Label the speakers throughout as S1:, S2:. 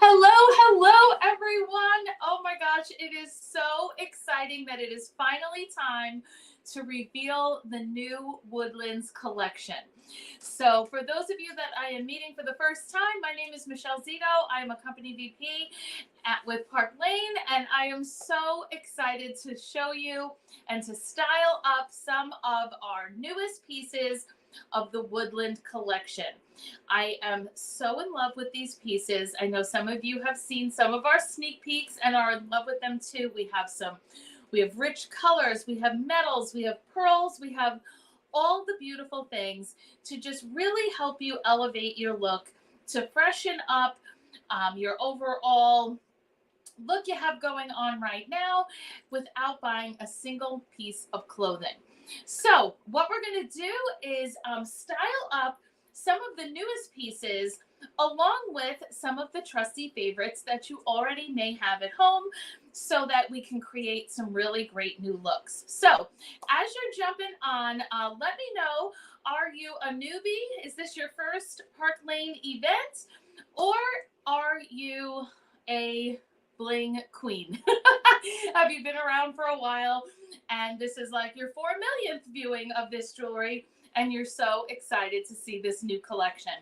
S1: Hello, everyone. Oh my gosh, it is so exciting that it is finally time to reveal the new Woodlands Collection. So, for those of you that I am meeting for the first time, my name is Michelle Zito. I am a company VP with Park Lane, and I am so excited to show you and to style up some of our newest pieces of the Woodland Collection. I am so in love with these pieces. I know some of you have seen some of our sneak peeks and are in love with them too. We have rich colors, we have metals, we have pearls, we have all the beautiful things to just really help you elevate your look, to freshen up your overall look you have going on right now without buying a single piece of clothing. So what we're going to do is style up some of the newest pieces along with some of the trusty favorites that you already may have at home so that we can create some really great new looks. So as you're jumping on, let me know, are you a newbie? Is this your first Park Lane event? Or are you a bling queen? Have you been around for a while and this is like your 4 millionth viewing of this jewelry and you're so excited to see this new collection?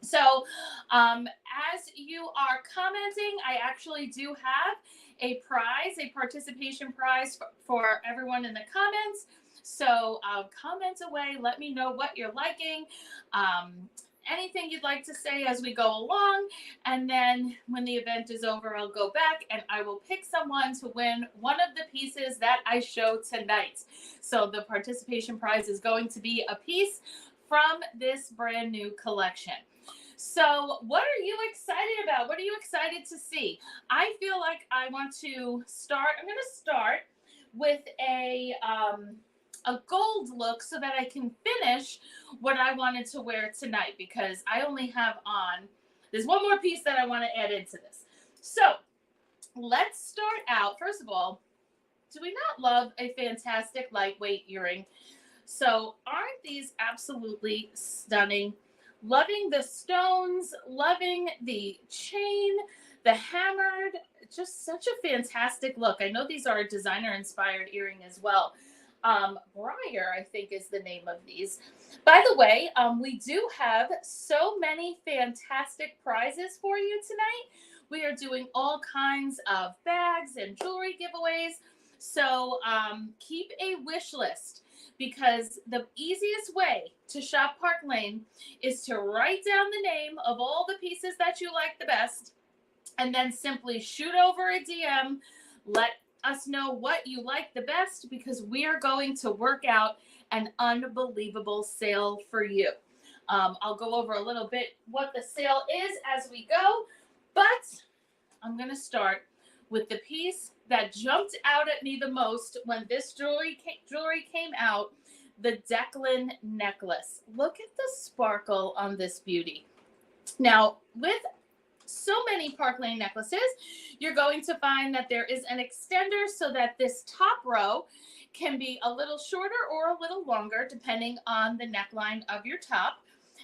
S1: So as you are commenting, I actually do have a prize, a participation prize for everyone in the comments. So comment away, let me know what you're liking. Anything you'd like to say as we go along, and then when the event is over, I'll go back and I will pick someone to win one of the pieces that I show tonight. So the participation prize is going to be a piece from this brand new collection. So what are you excited about? What are you excited to see? I feel like I want to start, I'm going to start with a gold look so that I can finish what I wanted to wear tonight, because I only have on, there's one more piece that I want to add into this. So let's start out. First of all, do we not love a fantastic lightweight earring? So aren't these absolutely stunning? Loving the stones, loving the chain, the hammered, just such a fantastic look. I know these are a designer inspired earring as well. Briar, I think, is the name of these. By the way, we do have so many fantastic prizes for you tonight. We are doing all kinds of bags and jewelry giveaways. So keep a wish list, because the easiest way to shop Park Lane is to write down the name of all the pieces that you like the best, and then simply shoot over a DM. Let us know what you like the best, because we are going to work out an unbelievable sale for you. I'll go over a little bit what the sale is as we go, but I'm going to start with the piece that jumped out at me the most when this jewelry came out, the Declan necklace. Look at the sparkle on this beauty. Now, with so many Park Lane necklaces, you're going to find that there is an extender so that this top row can be a little shorter or a little longer depending on the neckline of your top,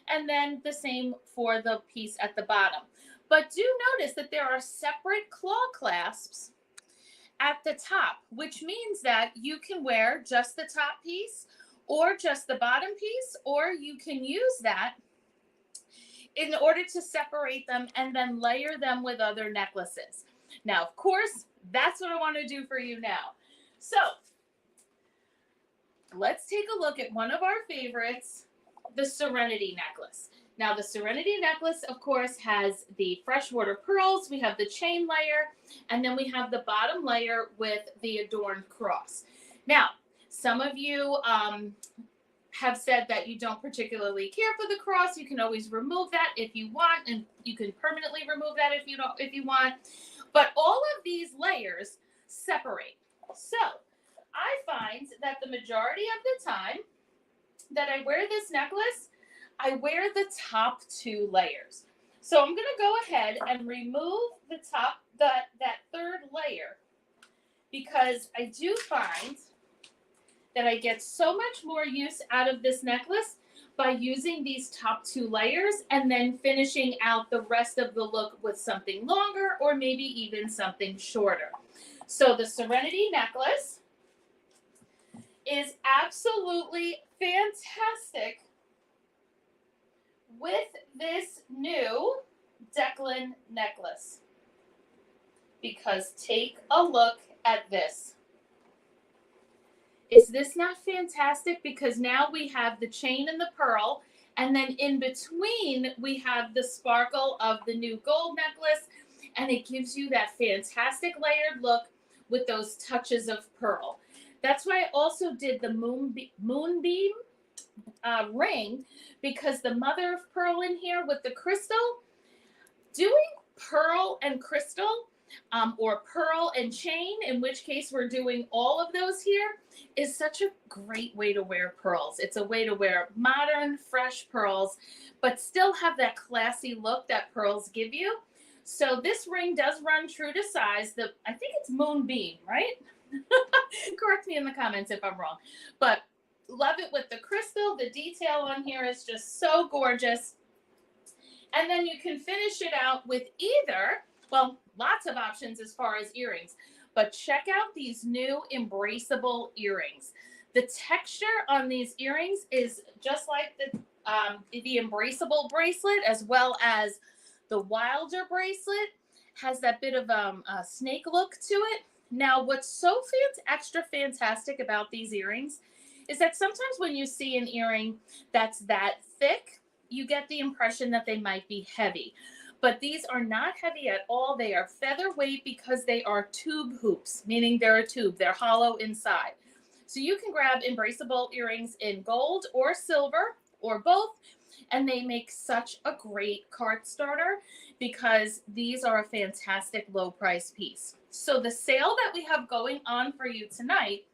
S1: and then the same for the piece at the bottom. But do notice that there are separate claw clasps at the top, which means that you can wear just the top piece or just the bottom piece, or you can use that in order to separate them and then layer them with other necklaces. Now, of course, that's what I want to do for you now. So let's take a look at one of our favorites, the Serenity necklace. Now, the Serenity necklace, of course, has the freshwater pearls. We have the chain layer, and then we have the bottom layer with the adorned cross. Now, some of you have said that you don't particularly care for the cross. You can always remove that if you want, and you can permanently remove that if you want. But all of these layers separate. So I find that the majority of the time that I wear this necklace, I wear the top 2 layers. So I'm going to go ahead and remove the top, that third layer, because I do find that I get so much more use out of this necklace by using these top 2 layers and then finishing out the rest of the look with something longer or maybe even something shorter. So the Serenity necklace is absolutely fantastic with this new Declan necklace. Because take a look at this. Is this not fantastic? Because now we have the chain and the pearl, and then in between we have the sparkle of the new gold necklace, and it gives you that fantastic layered look with those touches of pearl. That's why I also did the moonbeam ring, because the mother of pearl in here with the crystal, doing pearl and crystal, or pearl and chain, in which case we're doing all of those here, is such a great way to wear pearls. It's a way to wear modern, fresh pearls, but still have that classy look that pearls give you. So this ring does run true to size. I think it's moonbeam, right? Correct me in the comments if I'm wrong. But love it with the crystal. The detail on here is just so gorgeous. And then you can finish it out with either, well, lots of options as far as earrings, but check out these new embraceable earrings. The texture on these earrings is just like the embraceable bracelet, as well as the Wilder bracelet has that bit of a snake look to it. Now, what's so extra fantastic about these earrings is that sometimes when you see an earring that's that thick, you get the impression that they might be heavy. But these are not heavy at all. They are featherweight because they are tube hoops, meaning they're a tube. They're hollow inside. So you can grab embraceable earrings in gold or silver or both, and they make such a great cart starter because these are a fantastic low price piece. So the sale that we have going on for you tonight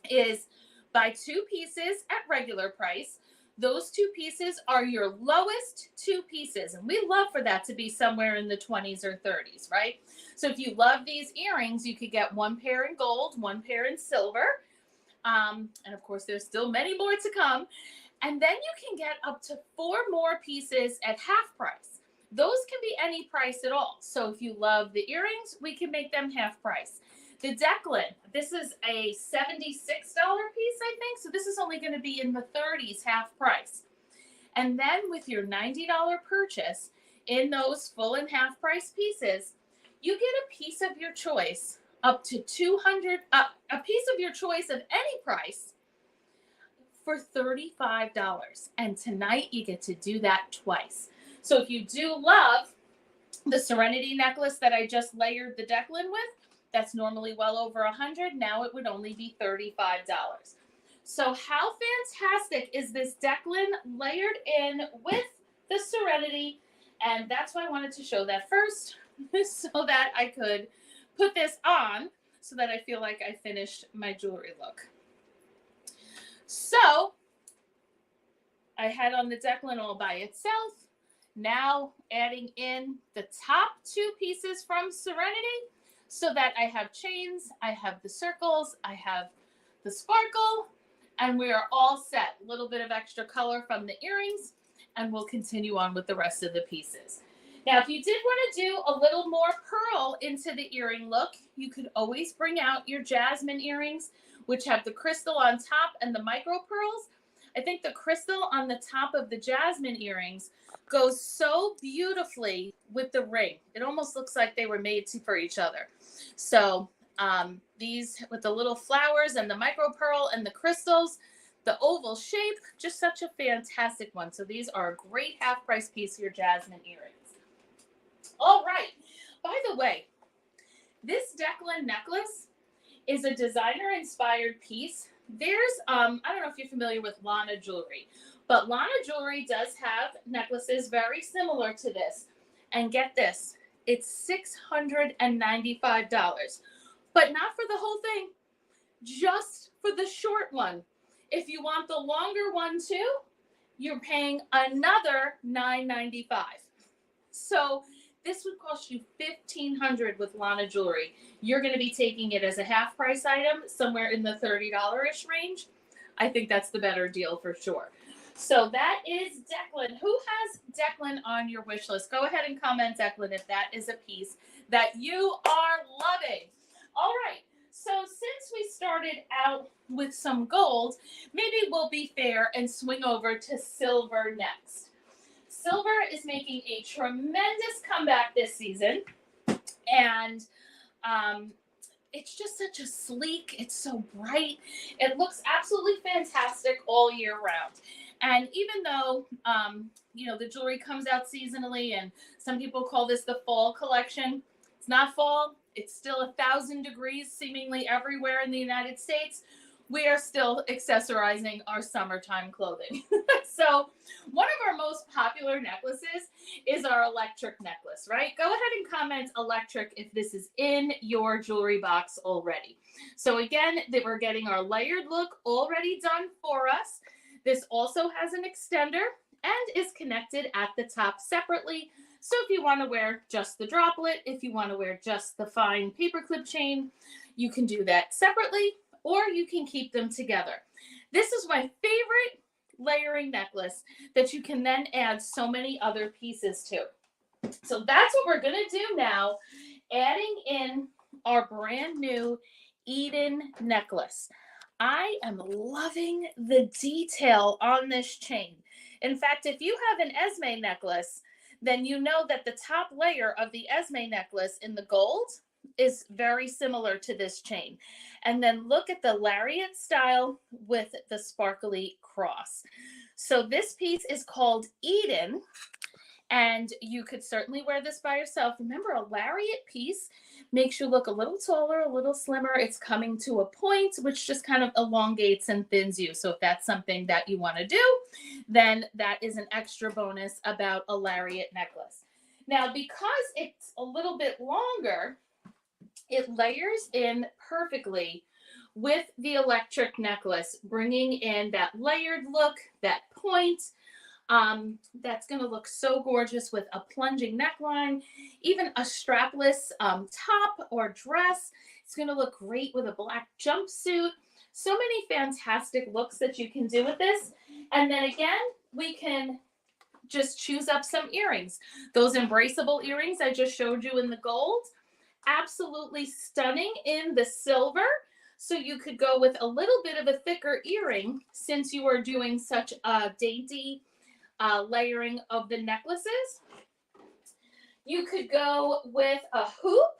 S1: is buy 2 pieces at regular price. Those 2 pieces are your lowest 2 pieces. And we love for that to be somewhere in the 20s or 30s, right? So if you love these earrings, you could get 1 pair in gold, 1 pair in silver. And of course, there's still many more to come. And then you can get up to 4 more pieces at half price. Those can be any price at all. So if you love the earrings, we can make them half price. The Declan, this is a $76 piece, I think. So this is only going to be in the 30s, half price. And then with your $90 purchase in those full and half price pieces, you get a piece of your choice up to a piece of your choice of any price for $35. And tonight you get to do that twice. So if you do love the Serenity necklace that I just layered the Declan with, that's normally well over $100. Now it would only be $35. So how fantastic is this Declan layered in with the Serenity? And that's why I wanted to show that first, so that I could put this on so that I feel like I finished my jewelry look. So I had on the Declan all by itself. Now adding in the top 2 pieces from Serenity, so that I have chains, I have the circles, I have the sparkle, and we are all set. A little bit of extra color from the earrings, and we'll continue on with the rest of the pieces. Now, if you did want to do a little more pearl into the earring look, you could always bring out your jasmine earrings, which have the crystal on top and the micro pearls. I think the crystal on the top of the jasmine earrings goes so beautifully with the ring. It almost looks like they were made for each other. So these with the little flowers and the micro pearl and the crystals, the oval shape, just such a fantastic one. So these are a great half price piece of your jasmine earrings. All right. By the way, this Declan necklace is a designer inspired piece. There's, I don't know if you're familiar with Lana Jewelry, but Lana Jewelry does have necklaces very similar to this. And get this, it's $695, but not for the whole thing, just for the short one. If you want the longer one too, you're paying another $995. So this would cost you $1,500 with Lana Jewelry. You're going to be taking it as a half price item, somewhere in the $30-ish range. I think that's the better deal for sure. So that is Declan. Who has Declan on your wish list? Go ahead and comment, Declan, if that is a piece that you are loving. All right. So since we started out with some gold, maybe we'll be fair and swing over to silver next. Silver is making a tremendous comeback this season. And it's just such a sleek, it's so bright. It looks absolutely fantastic all year round. And even though, the jewelry comes out seasonally and some people call this the fall collection, it's not fall. It's still 1,000 degrees seemingly everywhere in the United States. We are still accessorizing our summertime clothing. So one of our most popular necklaces is our electric necklace, right? Go ahead and comment electric if this is in your jewelry box already. So again, we're getting our layered look already done for us. This also has an extender and is connected at the top separately. So if you want to wear just the droplet, if you want to wear just the fine paperclip chain, you can do that separately, or you can keep them together. This is my favorite layering necklace that you can then add so many other pieces to. So that's what we're going to do now, adding in our brand new Eden necklace. I am loving the detail on this chain. In fact, if you have an Esme necklace, then you know that the top layer of the Esme necklace in the gold is very similar to this chain. And then look at the lariat style with the sparkly cross. So this piece is called Eden, and you could certainly wear this by yourself. Remember, a lariat piece makes you look a little taller, a little slimmer. It's coming to a point, which just kind of elongates and thins you. So if that's something that you want to do, then that is an extra bonus about a lariat necklace. Now, because it's a little bit longer, it layers in perfectly with the electric necklace, bringing in that layered look, that point. That's going to look so gorgeous with a plunging neckline, even a strapless top or dress. It's going to look great with a black jumpsuit. So many fantastic looks that you can do with this. And then again, we can just choose up some earrings. Those embraceable earrings I just showed you in the gold, absolutely stunning in the silver. So you could go with a little bit of a thicker earring since you are doing such a dainty layering of the necklaces. You could go with a hoop,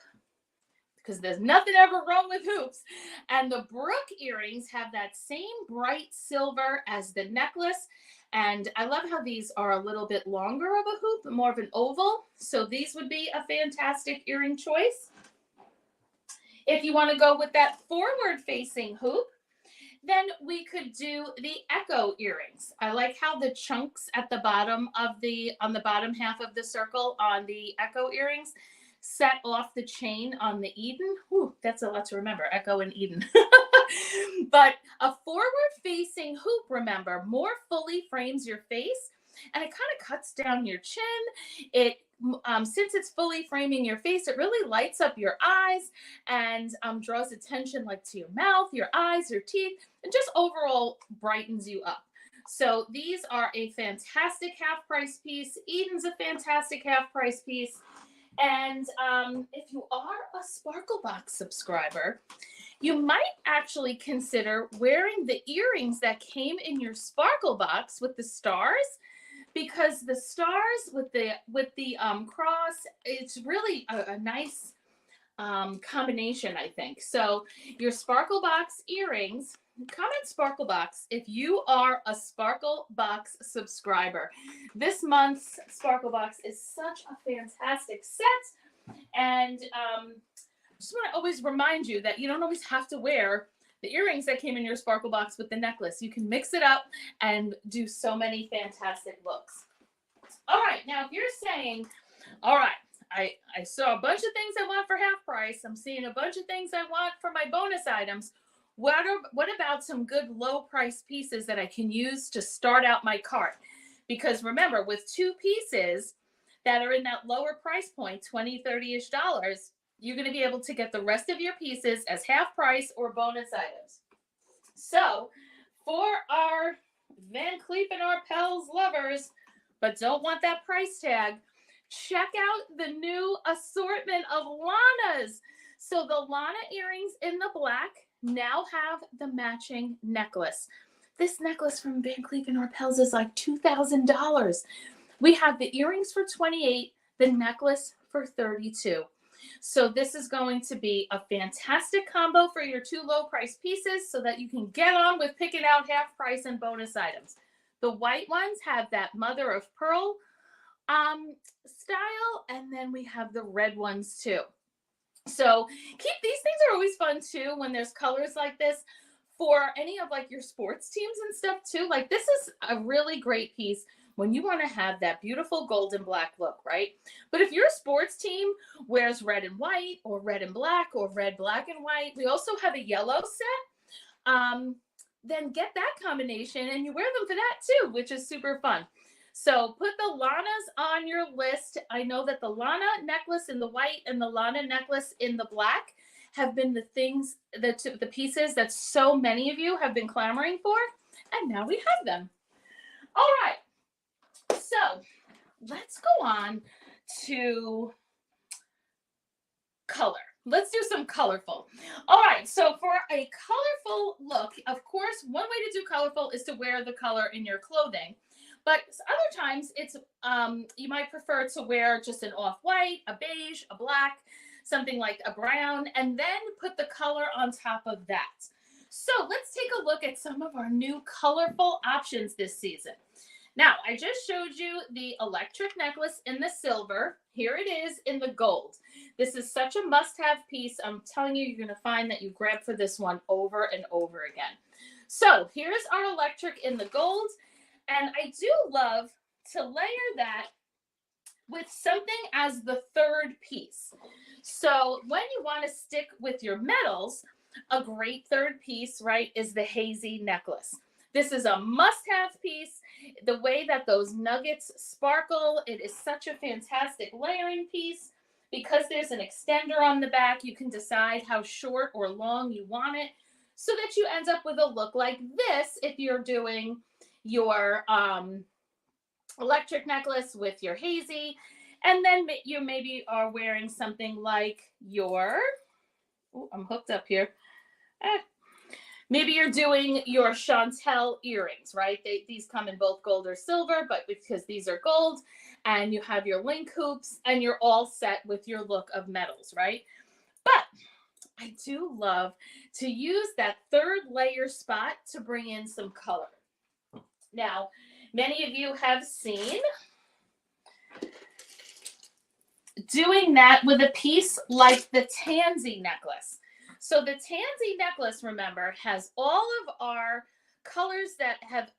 S1: because there's nothing ever wrong with hoops. And the Brook earrings have that same bright silver as the necklace. And I love how these are a little bit longer of a hoop, more of an oval. So these would be a fantastic earring choice. If you want to go with that forward-facing hoop, then we could do the echo earrings. I like how the chunks at the bottom of on the bottom half of the circle on the echo earrings set off the chain on the Eden. Whew, that's a lot to remember, echo and Eden. But a forward-facing hoop, remember, more fully frames your face, and it kind of cuts down your chin. It since it's fully framing your face, it really lights up your eyes and draws attention like to your mouth, your eyes, your teeth, and just overall brightens you up. So these are a fantastic half price piece. Eden's a fantastic half price piece. And if you are a Sparkle Box subscriber, you might actually consider wearing the earrings that came in your Sparkle Box with the stars, because the stars with the cross, it's really a nice combination, I think. So your Sparkle Box earrings, comment Sparkle Box if you are a Sparkle Box subscriber. This month's Sparkle Box is such a fantastic set. And just want to always remind you that you don't always have to wear the earrings that came in your Sparkle Box with the necklace. You can mix it up and do so many fantastic looks. All right, now if you're saying, all right, I saw a bunch of things I want for half price. I'm seeing a bunch of things I want for my bonus items. What about some good low price pieces that I can use to start out my cart? Because remember, with two pieces that are in that lower price point, $20, $30-ish, you're going to be able to get the rest of your pieces as half price or bonus items. So for our Van Cleef and Arpels lovers, but don't want that price tag, check out the new assortment of Lana's. So the Lana earrings in the black now have the matching necklace. This necklace from Van Cleef and Arpels is like $2,000. We have the earrings for $28, the necklace for $32. So this is going to be a fantastic combo for your two low price pieces so that you can get on with picking out half price and bonus items. The white ones have that mother of pearl style, and then we have the red ones too. So these things are always fun too when there's colors like this for any of like your sports teams and stuff too. Like this is a really great piece when you want to have that beautiful golden black look, right? But if your sports team wears red and white or red and black or red, black and white, we also have a yellow set. Then get that combination and you wear them for that too, which is super fun. So put the Lanas on your list. I know that the Lana necklace in the white and the Lana necklace in the black have been the things, the pieces that so many of you have been clamoring for, and now we have them. All right, so let's go on to color. Let's do some colorful. All right, so for a colorful look, of course, one way to do colorful is to wear the color in your clothing. But other times it's you might prefer to wear just an off-white, a beige, a black, something like a brown, and then put the color on top of that. So let's take a look at some of our new colorful options this season. Now, I just showed you the electric necklace in the silver. Here it is in the gold. This is such a must-have piece. I'm telling you, you're going to find that you grab for this one over and over again. So here's our electric in the gold. And I do love to layer that with something as the third piece. So when you want to stick with your metals, a great third piece, right, is the hazy necklace. This is a must-have piece. The way that those nuggets sparkle, it is such a fantastic layering piece. Because there's an extender on the back, you can decide how short or long you want it so that you end up with a look like this if you're doing your electric necklace with your hazy, and then you maybe are wearing something like your, I'm hooked up here. Maybe you're doing your Chantel earrings, right? These come in both gold or silver, but because these are gold, and you have your link hoops, and you're all set with your look of metals, right? But I do love to use that third layer spot to bring in some color. Now, many of you have seen doing that with a piece like the tansy necklace. So the tansy necklace, remember, has all of our colors that have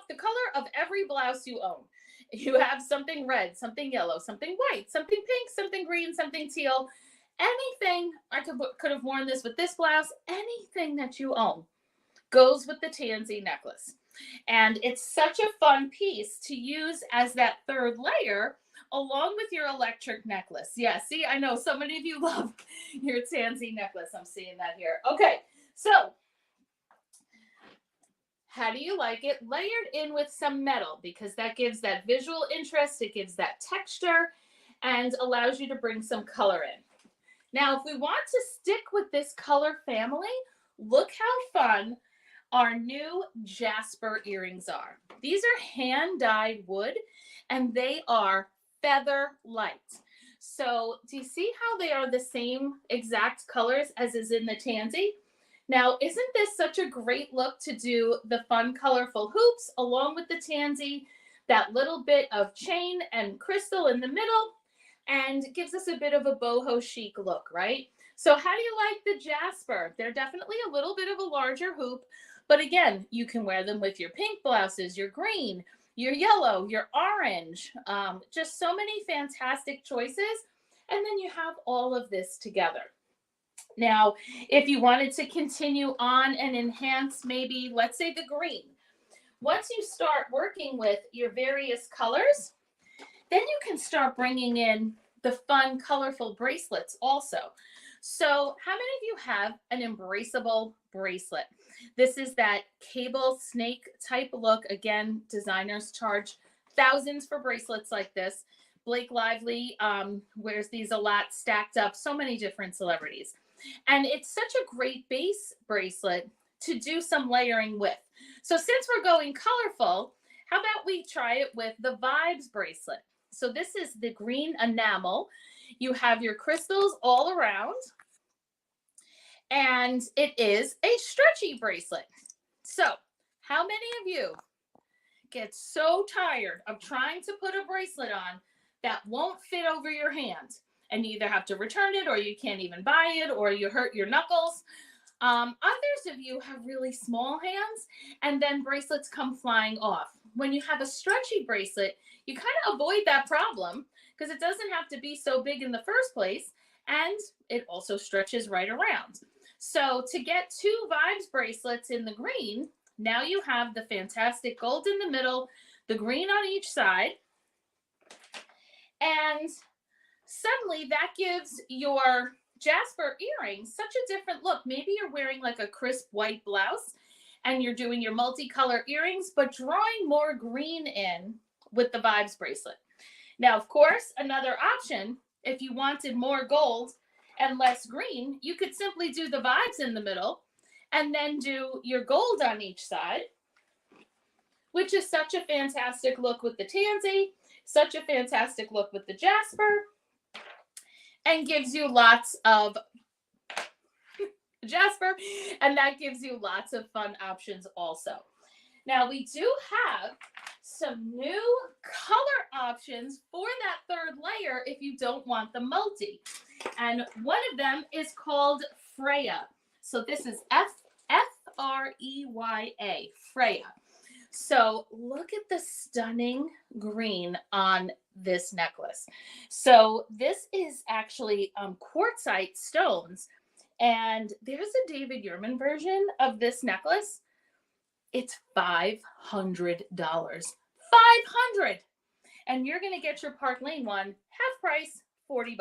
S1: the color of every blouse you own. You have something red, something yellow, something white, something pink, something green, something teal. Anything, I could have worn this with this blouse, anything that you own goes with the tansy necklace. And it's such a fun piece to use as that third layer along with your electric necklace. Yeah, see, I know so many of you love your tansy necklace. I'm seeing that here. Okay, so how do you like it? Layered in with some metal, because that gives that visual interest, it gives that texture, and allows you to bring some color in. Now, if we want to stick with this color family, look how fun our new Jasper earrings are. These are hand-dyed wood, and they are feather light. So do you see how they are the same exact colors as is in the tansy? Now, isn't this such a great look to do the fun, colorful hoops along with the tansy, that little bit of chain and crystal in the middle, and gives us a bit of a boho chic look, right? So how do you like the Jasper? They're definitely a little bit of a larger hoop, but again, you can wear them with your pink blouses, your green, your yellow, your orange, just so many fantastic choices. And then you have all of this together. Now, if you wanted to continue on and enhance maybe, let's say, the green, once you start working with your various colors, then you can start bringing in the fun, colorful bracelets also. So how many of you have an embraceable bracelet? This is that cable snake type look. Again, designers charge thousands for bracelets like this. Blake Lively wears these a lot, stacked up, so many different celebrities. And it's such a great base bracelet to do some layering with. So since we're going colorful, how about we try it with the Vibes bracelet? So this is the green enamel. You have your crystals all around, and it is a stretchy bracelet. So how many of you get so tired of trying to put a bracelet on that won't fit over your hand, and you either have to return it, or you can't even buy it, or you hurt your knuckles? Others of you have really small hands, and then bracelets come flying off. When you have a stretchy bracelet, you kind of avoid that problem because it doesn't have to be so big in the first place, and it also stretches right around. So to get two Vibes bracelets in the green, now you have the fantastic gold in the middle, the green on each side, and suddenly that gives your Jasper earrings such a different look. Maybe you're wearing like a crisp white blouse and you're doing your multicolor earrings, but drawing more green in with the Vibes bracelet. Now, of course, another option, if you wanted more gold and less green, you could simply do the Vibes in the middle and then do your gold on each side, which is such a fantastic look with the tansy, such a fantastic look with the Jasper, and gives you lots of Jasper, and that gives you lots of fun options also. Now, we do have some new color options for that third layer if you don't want the multi. And one of them is called Freya. So this is Freya, Freya. So look at the stunning green on this necklace. So this is actually quartzite stones. And there's a David Yurman version of this necklace. It's $500. $500. And you're going to get your Park Lane one half price, $40.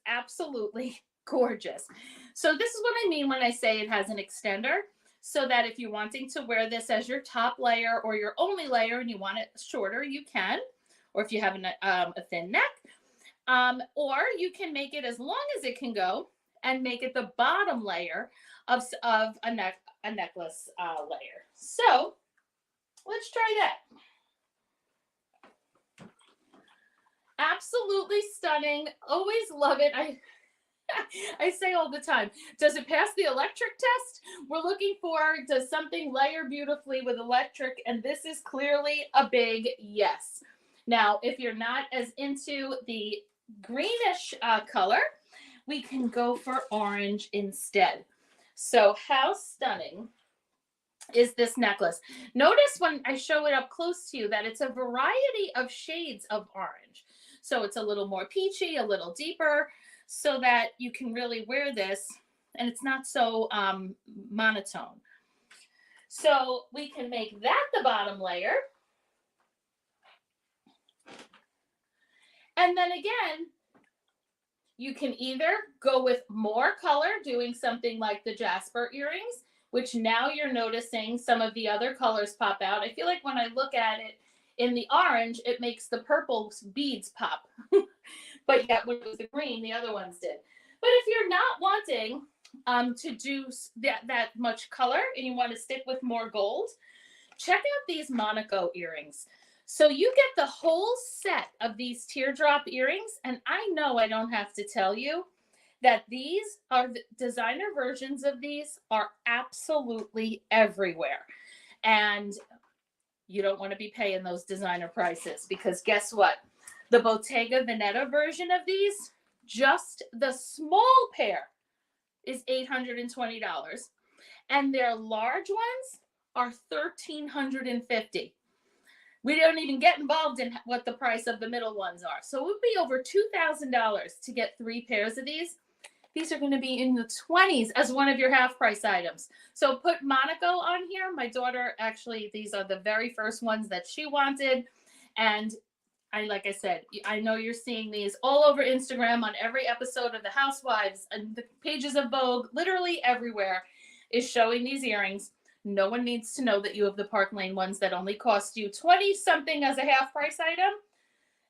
S1: Absolutely gorgeous. So this is what I mean when I say it has an extender, so that if you're wanting to wear this as your top layer or your only layer and you want it shorter, you can. Or if you have a thin neck, or you can make it as long as it can go and make it the bottom layer of a necklace layer. So let's try that. Absolutely stunning. Always love it. I say all the time, does it pass the electric test? We're looking for, does something layer beautifully with electric? And this is clearly a big yes. Now, if you're not as into the greenish color, we can go for orange instead. So how stunning is this necklace? Notice when I show it up close to you that it's a variety of shades of orange. So it's a little more peachy, a little deeper, so that you can really wear this and it's not so monotone. So we can make that the bottom layer. And then again, you can either go with more color, doing something like the Jasper earrings, which now you're noticing some of the other colors pop out. I feel like when I look at it in the orange, it makes the purple beads pop. But yet when it was the green, the other ones did. But if you're not wanting to do that much color and you want to stick with more gold, check out these Monaco earrings. So you get the whole set of these teardrop earrings, and I know I don't have to tell you that these are the designer versions of these are absolutely everywhere. And you don't want to be paying those designer prices, because guess what? The Bottega Veneta version of these, just the small pair is $820. And their large ones are $1,350. We don't even get involved in what the price of the middle ones are. So it would be over $2,000 to get 3 pairs of these. These are going to be in the 20s as one of your half price items. So put Monaco on here. My daughter, actually, these are the very first ones that she wanted. And like I said, I know you're seeing these all over Instagram on every episode of the Housewives and the pages of Vogue, literally everywhere is showing these earrings. No one needs to know that you have the Park Lane ones that only cost you 20 something as a half price item.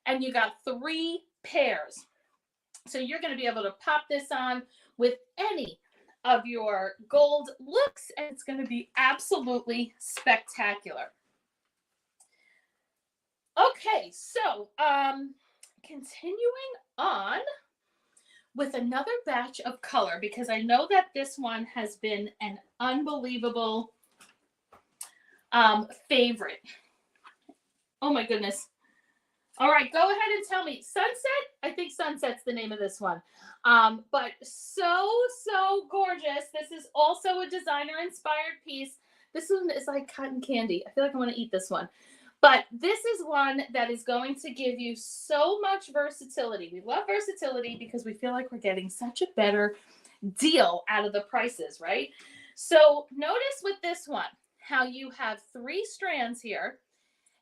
S1: And you got 3 pairs. So you're going to be able to pop this on with any of your gold looks, and it's going to be absolutely spectacular. Okay, so continuing on with another batch of color, because I know that this one has been an unbelievable favorite. Oh my goodness. All right, go ahead and tell me. Sunset? I think Sunset's the name of this one. But so gorgeous. This is also a designer-inspired piece. This one is like cotton candy. I feel like I want to eat this one. But this is one that is going to give you so much versatility. We love versatility because we feel like we're getting such a better deal out of the prices, right? So notice with this one, how you have 3 strands here,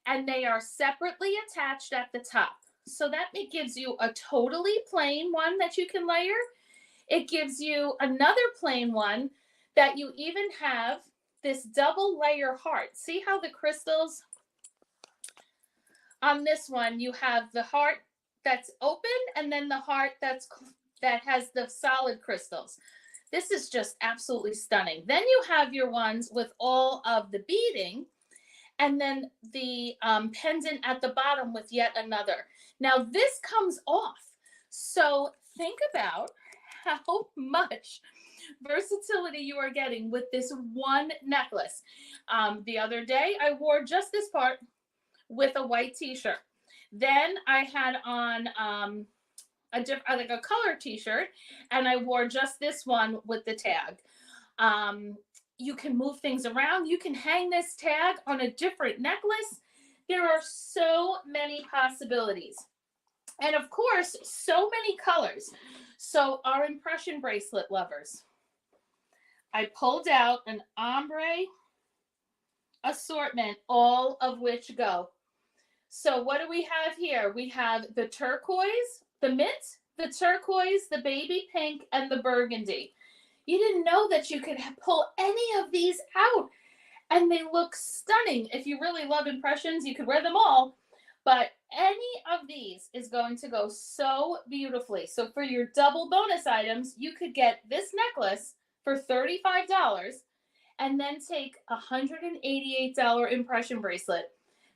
S1: and they are separately attached at the top. So that it gives you a totally plain one that you can layer. It gives you another plain one that you even have this double layer heart. See how the crystals on this one, you have the heart that's open and then the heart that has the solid crystals. This is just absolutely stunning. Then you have your ones with all of the beading, and then the pendant at the bottom with yet another. Now this comes off. So think about how much versatility you are getting with this one necklace. The other day I wore just this part with a white t-shirt. Then I had on like a color t-shirt, and I wore just this one with the tag. You can move things around. You can hang this tag on a different necklace. There are so many possibilities. And of course, so many colors. So our impression bracelet lovers, I pulled out an ombre assortment, all of which go. So what do we have here? We have the turquoise, the mint, the turquoise, the baby pink, and the burgundy. You didn't know that you could pull any of these out, and they look stunning. If you really love impressions, you could wear them all, but any of these is going to go so beautifully. So for your double bonus items, you could get this necklace for $35 and then take a $188 impression bracelet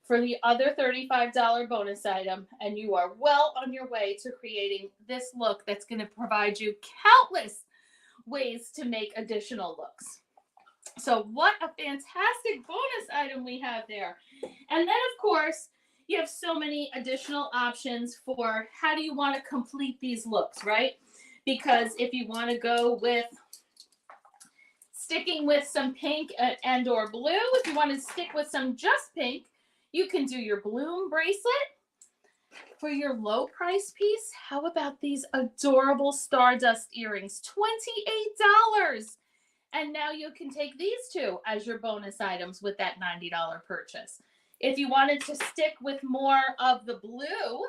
S1: for the other $35 bonus item, and you are well on your way to creating this look that's going to provide you countless ways to make additional looks. So what a fantastic bonus item we have there. And then of course, you have so many additional options for how do you want to complete these looks, right? Because if you want to go with sticking with some pink and or blue, if you want to stick with some just pink, you can do your bloom bracelet. For your low price piece, how about these adorable stardust earrings? $28. And now you can take these 2 as your bonus items with that $90 purchase. If you wanted to stick with more of the blue,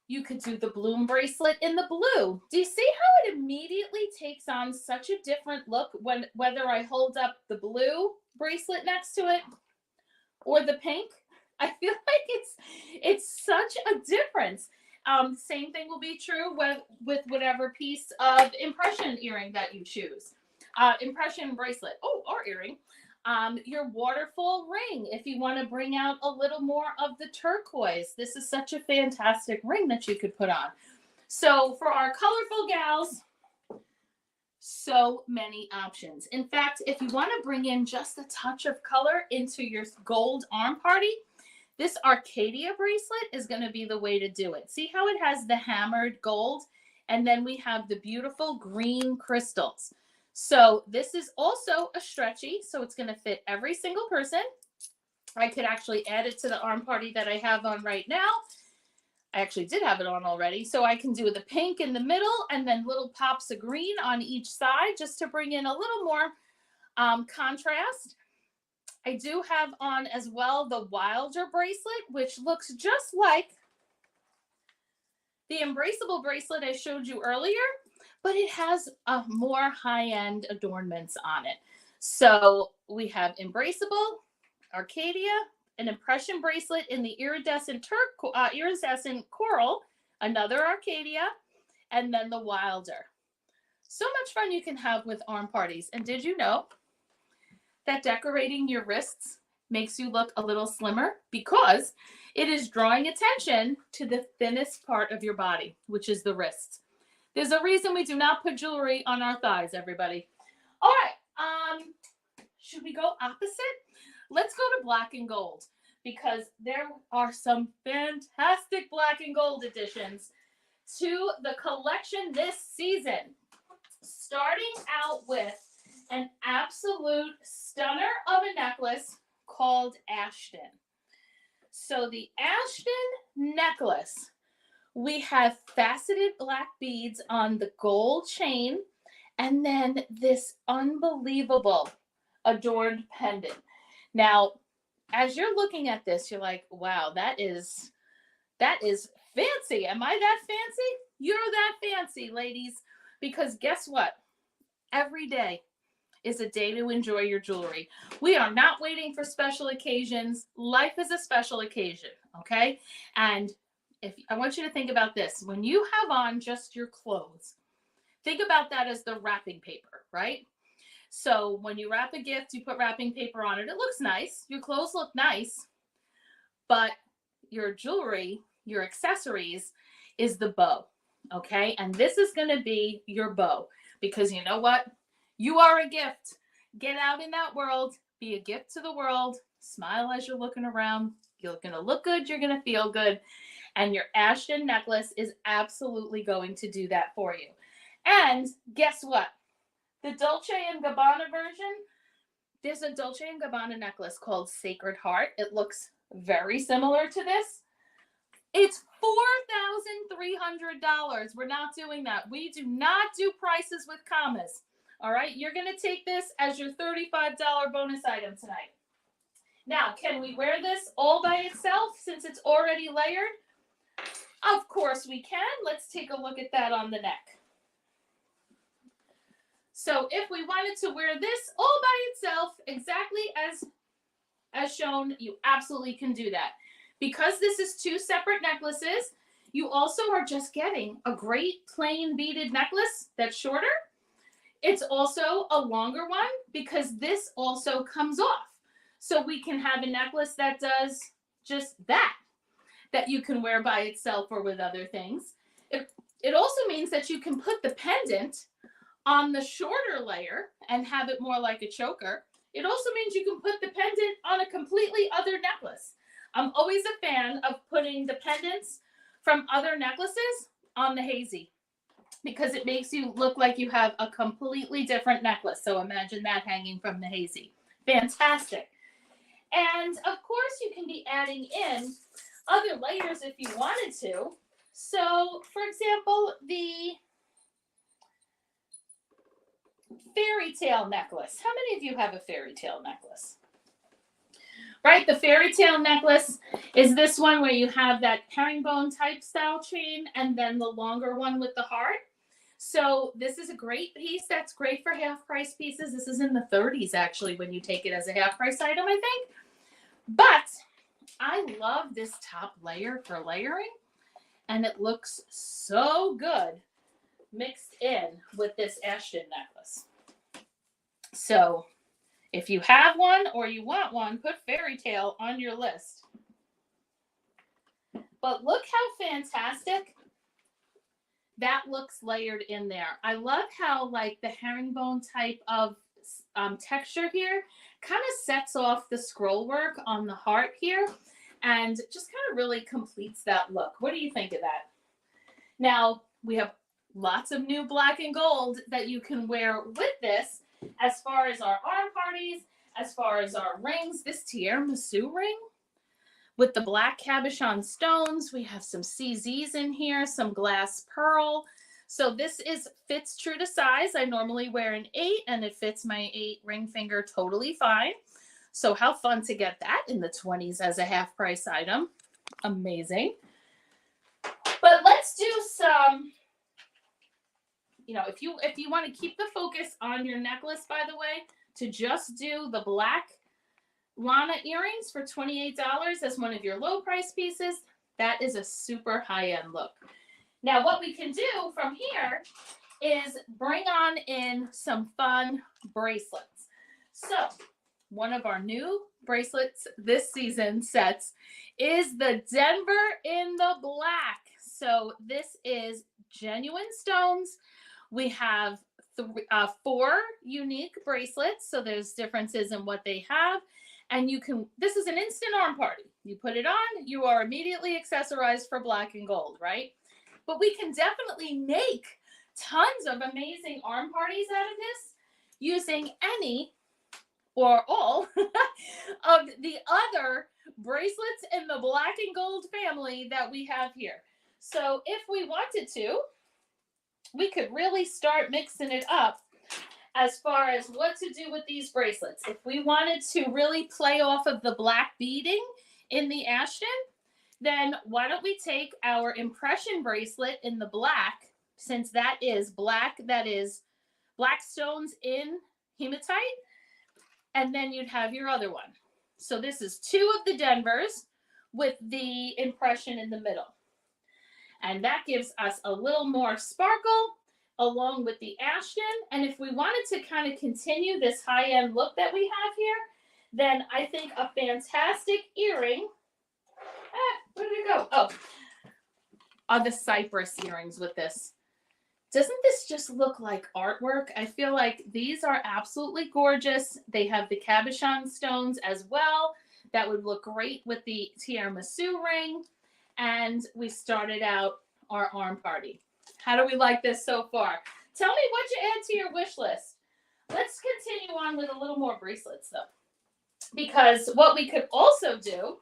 S1: you could do the bloom bracelet in the blue. Do you see how it immediately takes on such a different look whether I hold up the blue bracelet next to it or the pink? I feel like it's such a difference. Same thing will be true with whatever piece of impression earring that you choose. Impression bracelet, or earring. Your waterfall ring, if you want to bring out a little more of the turquoise. This is such a fantastic ring that you could put on. So for our colorful gals, so many options. In fact, if you want to bring in just a touch of color into your gold arm party, this Arcadia bracelet is going to be the way to do it. See how it has the hammered gold, and then we have the beautiful green crystals. So this is also a stretchy, so it's going to fit every single person. I could actually add it to the arm party that I have on right now. I actually did have it on already. So I can do the pink in the middle and then little pops of green on each side just to bring in a little more contrast. I do have on as well the Wilder bracelet, which looks just like the embraceable bracelet I showed you earlier, but it has a more high-end adornments on it. So we have embraceable, Arcadia, an impression bracelet in the iridescent coral, another Arcadia, and then the Wilder. So much fun you can have with arm parties. And did you know that decorating your wrists makes you look a little slimmer? Because it is drawing attention to the thinnest part of your body, which is the wrists. There's a reason we do not put jewelry on our thighs, everybody. All right, should we go opposite? Let's go to black and gold, because there are some fantastic black and gold additions to the collection this season. Starting out with an absolute stunner of a necklace called Ashton. So the Ashton necklace, we have faceted black beads on the gold chain, and then this unbelievable adorned pendant. Now, as you're looking at this, you're like, wow, that is fancy. Am I that fancy? You're that fancy, ladies. Because guess what? Every day is a day to enjoy your jewelry. We are not waiting for special occasions. Life is a special occasion, okay? And I want you to think about this. When you have on just your clothes, think about that as the wrapping paper, right? So when you wrap a gift, you put wrapping paper on it. It looks nice. Your clothes look nice. But your jewelry, your accessories, is the bow, okay? And this is going to be your bow, because you know what? You are a gift. Get out in that world. Be a gift to the world. Smile as you're looking around. You're going to look good. You're going to feel good. And your Ashton necklace is absolutely going to do that for you. And guess what? The Dolce & Gabbana version, there's a Dolce & Gabbana necklace called Sacred Heart. It looks very similar to this. It's $4,300. We're not doing that. We do not do prices with commas. All right, you're going to take this as your $35 bonus item tonight. Now, can we wear this all by itself since it's already layered? Of course we can. Let's take a look at that on the neck. So if we wanted to wear this all by itself, exactly as shown, you absolutely can do that. Because this is two separate necklaces, you also are just getting a great plain beaded necklace that's shorter. It's also a longer one because this also comes off. So we can have a necklace that does just that you can wear by itself or with other things. It also means that you can put the pendant on the shorter layer and have it more like a choker. It also means you can put the pendant on a completely other necklace. I'm always a fan of putting the pendants from other necklaces on the hazy, because it makes you look like you have a completely different necklace. So imagine that hanging from the hazy. Fantastic. And of course you can be adding in other layers if you wanted to. So for example, the fairy tale necklace. How many of you have a fairy tale necklace? Right, the fairy tale necklace is this one where you have that herringbone type style chain and then the longer one with the heart. So this is a great piece. That's great for half price pieces. This is in the 30s actually when you take it as a half price item, I think. But I love this top layer for layering, and it looks so good mixed in with this Ashton necklace. So if you have one or you want one, put fairy tale on your list. But look how fantastic that looks layered in there. I love how like the herringbone type of texture here kind of sets off the scroll work on the heart here and just kind of really completes that look. What do you think of that? Now, we have lots of new black and gold that you can wear with this as far as our arm parties, as far as our rings. This tiramisu ring with the black cabochon stones. We have some CZs in here, some glass pearl. So this fits true to size. I normally wear an 8 and it fits my 8 ring finger totally fine. So how fun to get that in the 20s as a half price item. Amazing. But let's do some, if you want to keep the focus on your necklace, by the way, to just do the black Lana earrings for $28 as one of your low price pieces, that is a super high-end look. Now, what we can do from here is bring on in some fun bracelets. So one of our new bracelets this season sets is the Denver in the black. So this is genuine stones. We have 4 unique bracelets. So there's differences in what they have. And this is an instant arm party. You put it on, you are immediately accessorized for black and gold, right? But we can definitely make tons of amazing arm parties out of this using any or all of the other bracelets in the black and gold family that we have here. So if we wanted to, we could really start mixing it up as far as what to do with these bracelets. If we wanted to really play off of the black beading in the Ashton, then why don't we take our impression bracelet in the black, since that is black stones in hematite, and then you'd have your other one. So this is 2 of the Denvers with the impression in the middle. And that gives us a little more sparkle along with the Ashton. And if we wanted to kind of continue this high-end look that we have here, then I think a fantastic earring, where did it go? Oh, are the cypress earrings with this. Doesn't this just look like artwork? I feel like these are absolutely gorgeous. They have the cabochon stones as well. That would look great with the tiramisu ring. And we started out our arm party. How do we like this so far? Tell me what you add to your wish list. Let's continue on with a little more bracelets though. Because what we could also do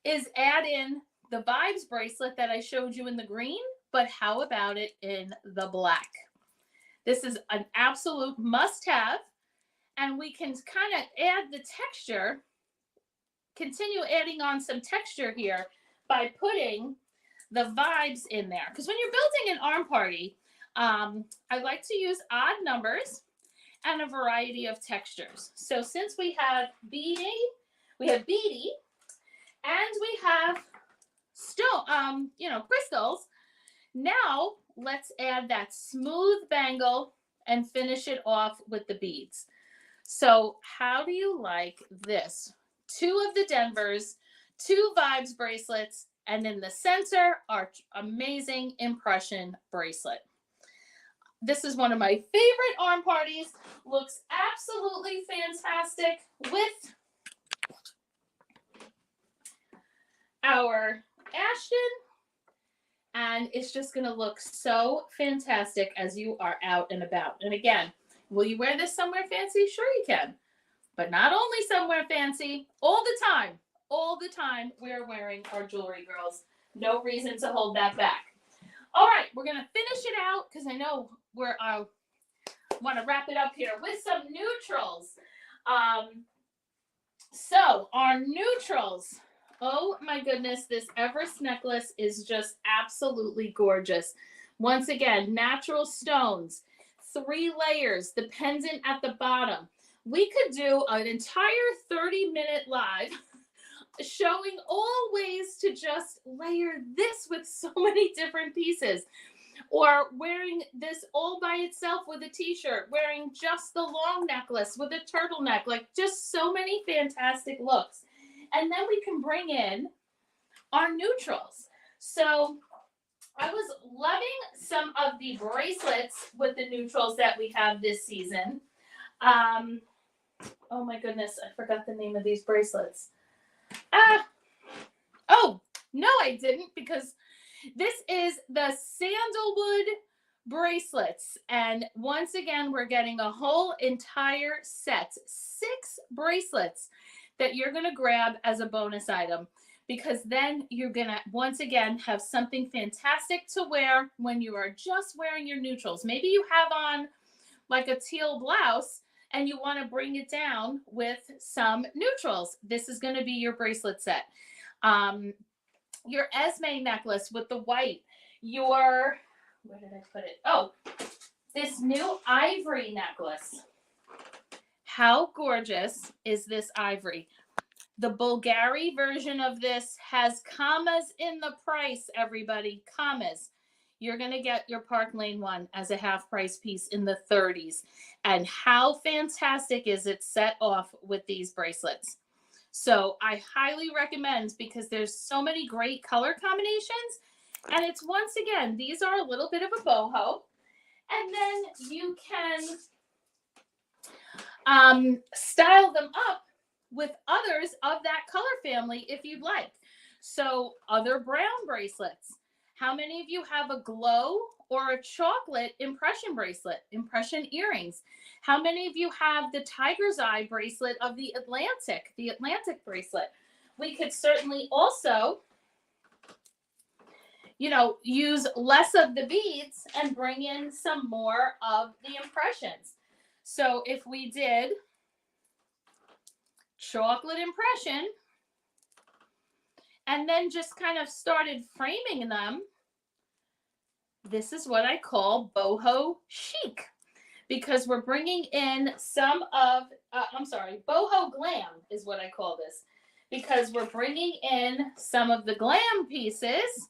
S1: is add in the Vibes bracelet that I showed you in the green, but how about it in the black? This is an absolute must-have, and we can kind of add the texture, continue adding on some texture here by putting the Vibes in there. Because when you're building an arm party, I like to use odd numbers and a variety of textures. So since we have beady, and we have stone, crystals, now let's add that smooth bangle and finish it off with the beads. So how do you like this? 2 of the Denvers, 2 Vibes bracelets, and in the center, our amazing impression bracelet. This is one of my favorite arm parties. Looks absolutely fantastic with our Ashton. And it's just going to look so fantastic as you are out and about. And again, will you wear this somewhere fancy? Sure you can. But not only somewhere fancy, all the time. All the time we're wearing our jewelry, girls. No reason to hold that back. All right, we're going to finish it out because I know we're want to wrap it up here with some neutrals. So our neutrals. Oh my goodness, this Everest necklace is just absolutely gorgeous. Once again, natural stones, 3 layers, the pendant at the bottom. We could do an entire 30-minute live showing all ways to just layer this with so many different pieces. Or wearing this all by itself with a t-shirt, wearing just the long necklace with a turtleneck, like just so many fantastic looks. And then we can bring in our neutrals. So I was loving some of the bracelets with the neutrals that we have this season. Oh my goodness, I forgot the name of these bracelets. Oh, no, I didn't, because this is the sandalwood bracelets. And once again, we're getting a whole entire set, 6 bracelets that you're going to grab as a bonus item, because then you're going to, once again, have something fantastic to wear when you are just wearing your neutrals. Maybe you have on like a teal blouse and you want to bring it down with some neutrals. This is going to be your bracelet set. Your Esme necklace with the white. Your, where did I put it? Oh, this new ivory necklace. How gorgeous is this ivory? The Bulgari version of this has commas in the price, everybody. Commas. You're going to get your Park Lane one as a half price piece in the 30s. And how fantastic is it set off with these bracelets? So I highly recommend, because there's so many great color combinations. And it's, once again, these are a little bit of a boho. And then you can style them up with others of that color family if you'd like. So other brown bracelets. How many of you have a glow or a chocolate impression bracelet, impression earrings? How many of you have the tiger's eye bracelet of the Atlantic bracelet? We could certainly also, you know, use less of the beads and bring in some more of the impressions. So if we did chocolate impression and then just kind of started framing them, this is what I call boho chic, because we're bringing in some of, boho glam is what I call this, because we're bringing in some of the glam pieces,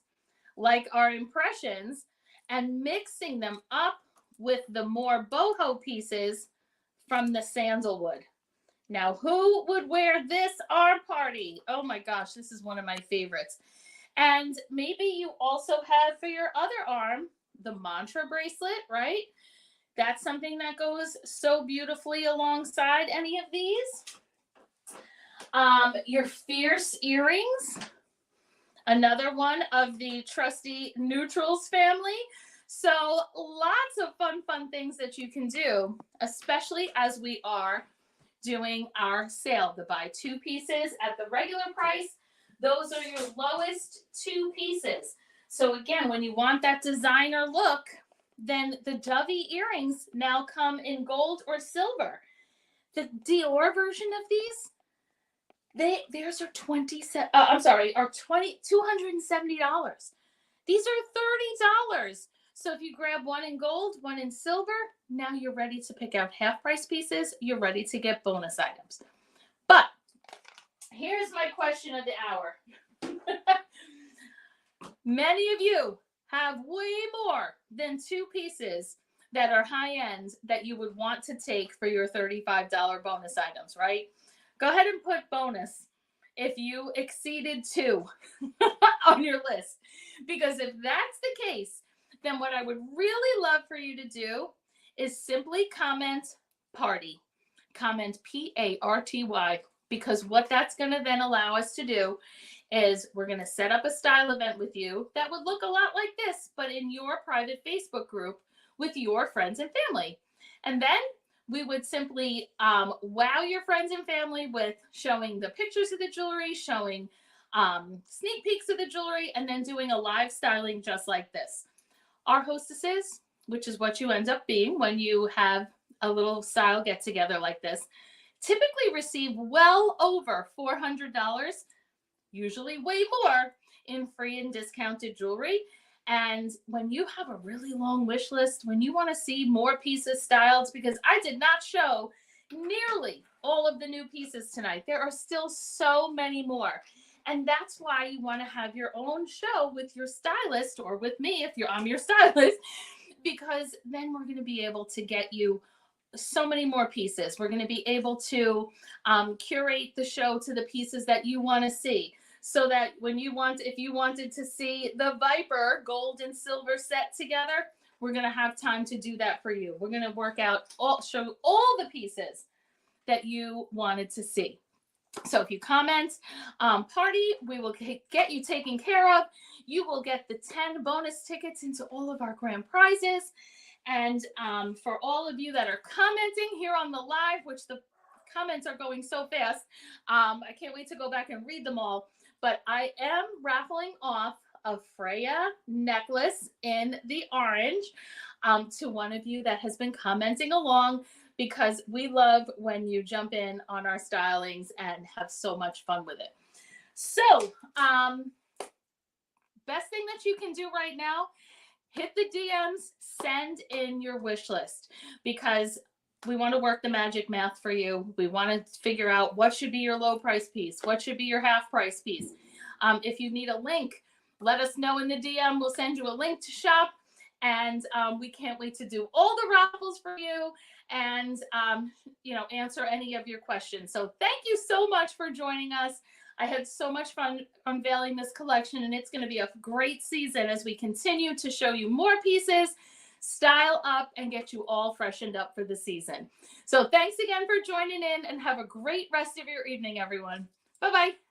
S1: like our impressions, and mixing them up with the more boho pieces from the sandalwood. Now, who would wear this arm party? Oh my gosh, this is one of my favorites. And maybe you also have for your other arm, the mantra bracelet, right? That's something that goes so beautifully alongside any of these. Your fierce earrings, another one of the trusty neutrals family. So lots of fun things that you can do, especially as we are doing our sale. The buy two pieces at the regular price, those are your lowest two pieces. So again, when you want that designer look, then the Dovey earrings now come in gold or silver. The Dior version of these, theirs are $270. These are $30. So if you grab one in gold, one in silver, now you're ready to pick out half price pieces. You're ready to get bonus items. But here's my question of the hour. Many of you have way more than two pieces that are high end that you would want to take for your $35 bonus items, right? Go ahead and put bonus if you exceeded two on your list. Because if that's the case, then what I would really love for you to do is simply comment party. Comment PARTY, because what that's going to then allow us to do is we're going to set up a style event with you that would look a lot like this, but in your private Facebook group with your friends and family. And then we would simply wow your friends and family with showing the pictures of the jewelry, showing sneak peeks of the jewelry, and then doing a live styling just like this. Our hostesses, which is what you end up being when you have a little style get together like this, typically receive well over $400, usually way more, in free and discounted jewelry. And when you have a really long wish list, when you want to see more pieces styled, because I did not show nearly all of the new pieces tonight, there are still so many more. And that's why you want to have your own show with your stylist, or with me if I'm your stylist, because then we're going to be able to get you so many more pieces. We're going to be able to curate the show to the pieces that you want to see. So that if you wanted to see the Viper gold and silver set together, we're going to have time to do that for you. We're going to show all the pieces that you wanted to see. So if you comment party, we will get you taken care of. You will get the 10 bonus tickets into all of our grand prizes. And for all of you that are commenting here on the live, which the comments are going so fast, I can't wait to go back and read them all. But I am raffling off a Freya necklace in the orange to one of you that has been commenting along. because we love when you jump in on our stylings and have so much fun with it. So, best thing that you can do right now, hit the DMs, send in your wish list, because we want to work the magic math for you. We want to figure out what should be your low price piece, what should be your half price piece. If you need a link, let us know in the DM. We'll send you a link to shop, and we can't wait to do all the raffles for you and answer any of your questions. So thank you so much for joining us. I had so much fun unveiling this collection, and it's going to be a great season as we continue to show you more pieces, style up, and get you all freshened up for the season. So thanks again for joining in, and have a great rest of your evening, everyone. Bye-bye.